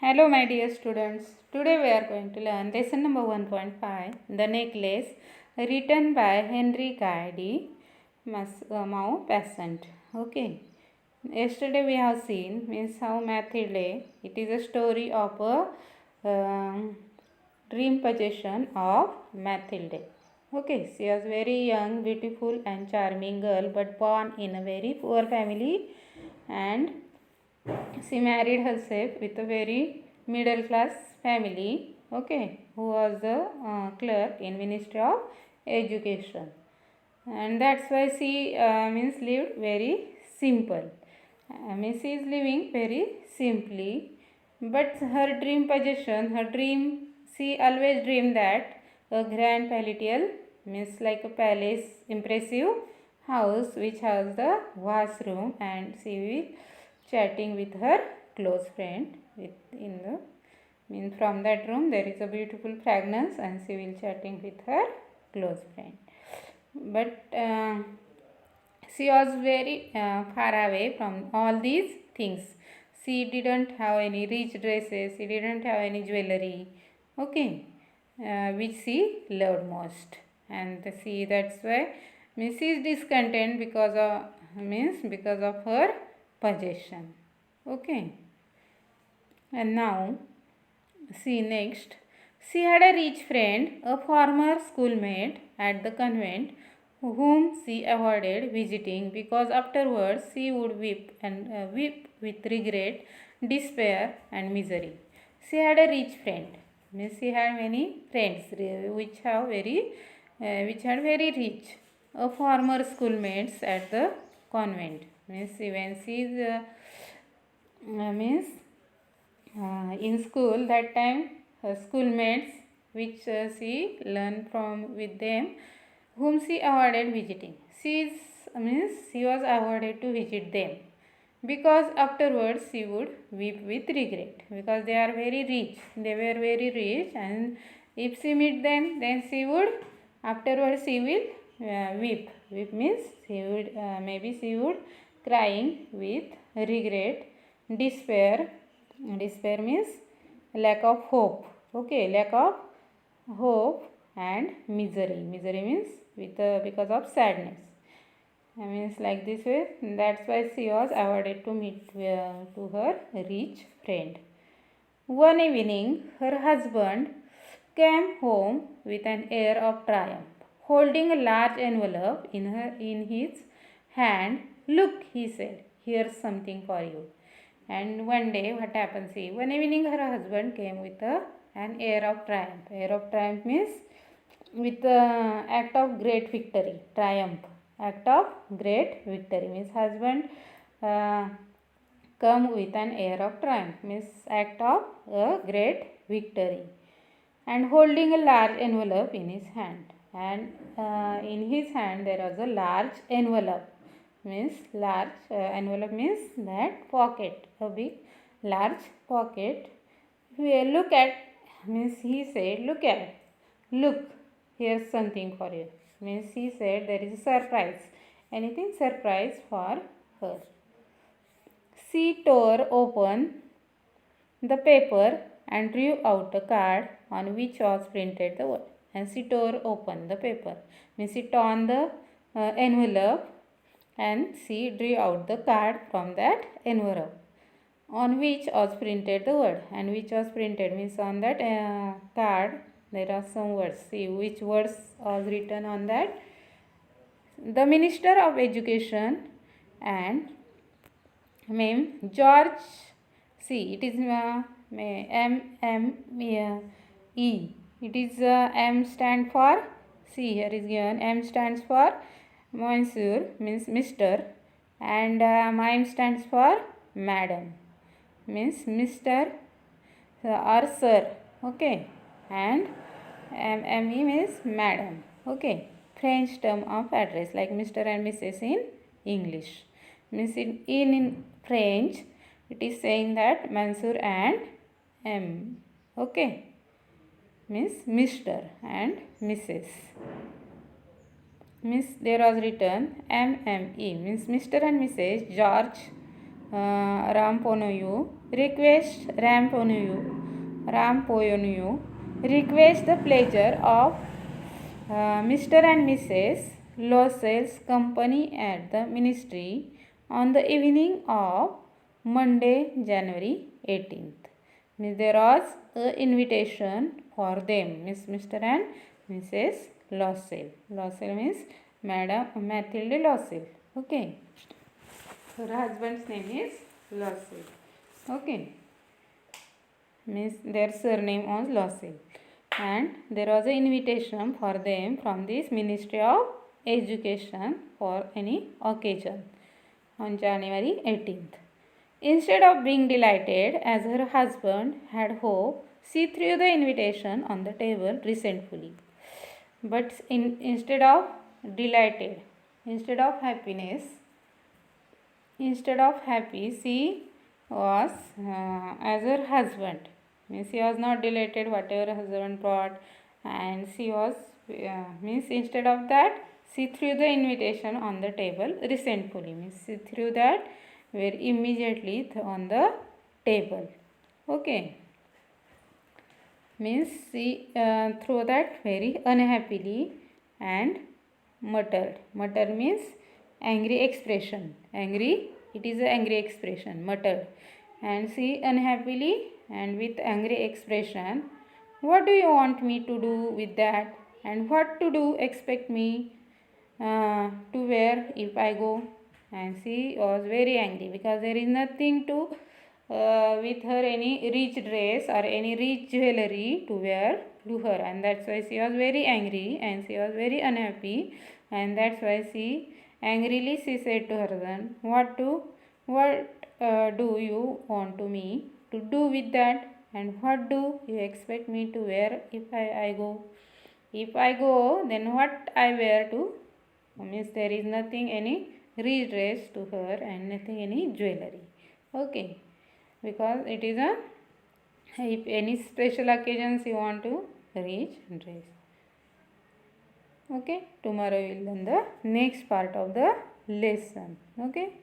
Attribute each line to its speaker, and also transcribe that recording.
Speaker 1: Hello, my dear students. Today we are going to learn lesson number 1.5, The Necklace, written by Henry Guy de Maupassant. Okay. Yesterday we have seen means how Mathilde. It is a story of a dream possession of Mathilde. Okay, she was very young, beautiful, and charming girl, but born in a very poor family, and she married herself with a very middle class family, okay, who was the clerk in Ministry of Education, and that's why she means lived very simple. Means she is living very simply, but her dream possession, her dream, she always dreamed that a grand palatial, means like a palace, impressive house which has the washroom, and she will chatting with her close friend in the mean from that room there is a beautiful fragrance, and she will chatting with her close friend. But she was very far away from all these things. She didn't have any rich dresses, she didn't have any jewelry, okay, which she loved most. And she, that's why means she is discontent because of her possession, okay. And now see next. She had a rich friend, a former schoolmate at the convent, whom she avoided visiting because afterwards she would weep with regret, despair, and misery. She had a rich friend. Means she had many friends which had very rich, a former schoolmates at the convent. Means when she is means in school that time, her schoolmates which she learned from with them, whom she avoided visiting. She was avoided to visit them because afterwards she would weep with regret, because they are very rich, they were very rich, and if she meet them, then she would afterwards she will weep means she would maybe she would crying with regret, despair. Despair means lack of hope, okay, lack of hope, and misery. Misery means because of sadness. I means like this way. That's why she was avoided to meet to her rich friend. One evening, her husband came home with an air of triumph, holding a large envelope in his hand. Look, he said, here's something for you. And one day, what happened? See, one evening, her husband came with an air of triumph. Air of triumph means with act of great victory, triumph. Act of great victory means husband uh, come with an air of triumph, means act of a great victory, and holding a large envelope in his hand. And in his hand there was a large envelope, means large envelope means that pocket, a big large pocket. We look at, means he said, look, here's something for you. Means he said there is a surprise, anything surprise for her. She tore open the paper and drew out a card on which was printed the word. And she tore open the paper, means she torn the envelope, and she drew out the card from that envelope on which was printed the word. And which was printed means on that card there are some words. See which words was written on that. The Minister of Education and George. See, it is M-M-E. It is M stand for, see here is given, M stands for Monsieur, means Mr. And M stands for Madam, means Mr. Or Sir, okay. And ME means Madam, okay. French term of address like Mr. and Mrs. in English. Means in French it is saying that Monsieur and M, okay, means Mr. and Mrs. Means there was written MME, means Mr. and Mrs. George Ramponoyu, request Ramponoyu, request the pleasure of Mr. and Mrs. Losel's company at the ministry on the evening of Monday, January 18th. Means there was an invitation for them, Miss Mr. and Mrs. Losel. Losel means Madam Mathilde Losel. Okay. Her husband's name is Losel. Okay. Means their surname was Losel. And there was an invitation for them from this Ministry of Education for any occasion on January 18th. Instead of being delighted as her husband had hoped, she threw the invitation on the table resentfully. But instead of delighted, instead of happiness, instead of happy, she was as her husband. Means she was not delighted whatever her husband brought, and she was means instead of that she threw the invitation on the table resentfully. Means she threw that very immediately on the table. Okay. Means she threw that very unhappily and muttered. Mutter means angry expression. Angry, it is an angry expression, muttered. And she unhappily and with angry expression, what do you want me to do with that? And what to do expect me to wear if I go? And she was very angry because there is nothing to with her any rich dress or any rich jewelry to wear to her, and that's why she was very angry and she was very unhappy, and that's why she angrily she said to her husband, what do you want to me to do with that, and what do you expect me to wear if I go? If I go, then what I wear to? Means there is nothing any rich dress to her and nothing any jewelry. Okay, because it is a if any special occasions you want to rich dress. Okay, tomorrow we will learn the next part of the lesson. Okay.